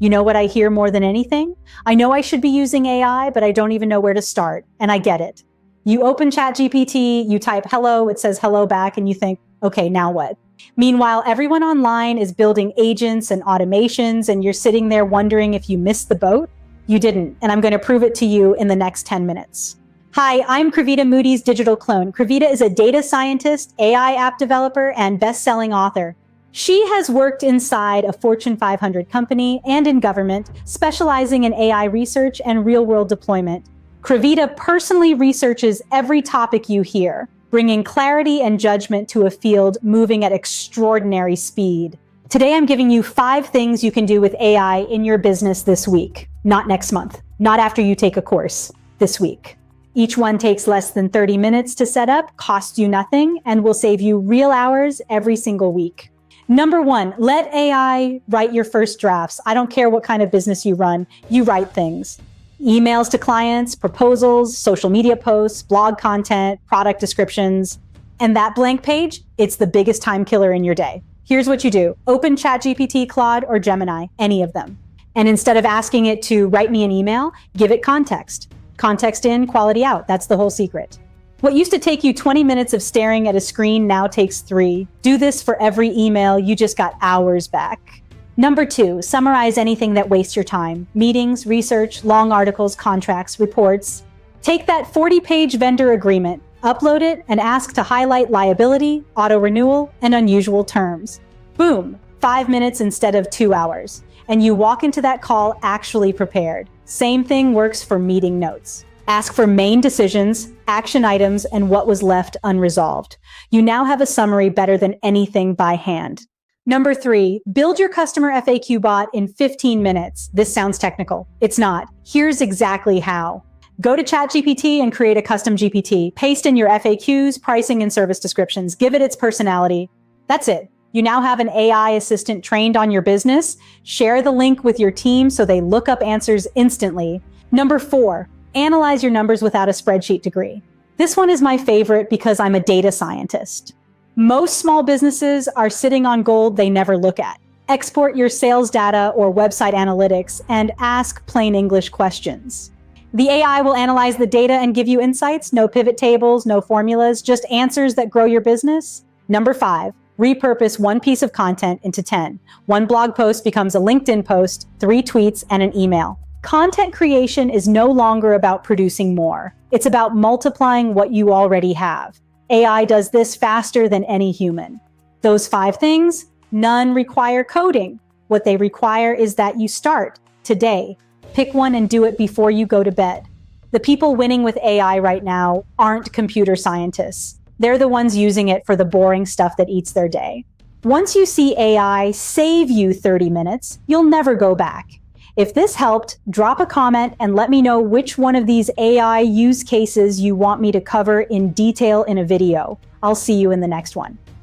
You know what I hear more than anything? I know I should be using AI, but I don't even know where to start. And I get it. You open ChatGPT, you type hello, it says hello back, and you think, okay, now what? Meanwhile, everyone online is building agents and automations, and you're sitting there wondering if you missed the boat. You didn't, and I'm going to prove it to you in the next 10 minutes. Hi, I'm Crevita Moody's digital clone. Crevita is a data scientist, AI app developer, and best-selling author. She has worked inside a Fortune 500 company and in government, specializing in AI research and real-world deployment. Crevita personally researches every topic you hear, bringing clarity and judgment to a field moving at extraordinary speed. Today, I'm giving you 5 things you can do with AI in your business this week, not next month, not after you take a course, this week. Each one takes less than 30 minutes to set up, costs you nothing, and will save you real hours every single week. Number 1, let AI write your first drafts. I don't care what kind of business you run, you write things. Emails to clients, proposals, social media posts, blog content, product descriptions. And that blank page, it's the biggest time killer in your day. Here's what you do. Open ChatGPT, Claude, or Gemini, any of them. And instead of asking it to write me an email, give it context. Context in, quality out. That's the whole secret. What used to take you 20 minutes of staring at a screen now takes 3. Do this for every email, you just got hours back. Number 2, summarize anything that wastes your time. Meetings, research, long articles, contracts, reports. Take that 40-page vendor agreement, upload it, and ask to highlight liability, auto-renewal, and unusual terms. Boom, 5 minutes instead of 2 hours. And you walk into that call actually prepared. Same thing works for meeting notes. Ask for main decisions, action items, and what was left unresolved. You now have a summary better than anything by hand. Number 3, build your customer FAQ bot in 15 minutes. This sounds technical. It's not. Here's exactly how. Go to ChatGPT and create a custom GPT. Paste in your FAQs, pricing, and service descriptions. Give it its personality. That's it. You now have an AI assistant trained on your business. Share the link with your team so they look up answers instantly. Number 4, analyze your numbers without a spreadsheet degree. This one is my favorite because I'm a data scientist. Most small businesses are sitting on gold they never look at. Export your sales data or website analytics and ask plain English questions. The AI will analyze the data and give you insights. No pivot tables, no formulas, just answers that grow your business. Number 5, repurpose one piece of content into 10. One blog post becomes a LinkedIn post, 3 tweets, and an email. Content creation is no longer about producing more. It's about multiplying what you already have. AI does this faster than any human. Those 5 things, none require coding. What they require is that you start today. Pick one and do it before you go to bed. The people winning with AI right now aren't computer scientists. They're the ones using it for the boring stuff that eats their day. Once you see AI save you 30 minutes, you'll never go back. If this helped, drop a comment and let me know which one of these AI use cases you want me to cover in detail in a video. I'll see you in the next one.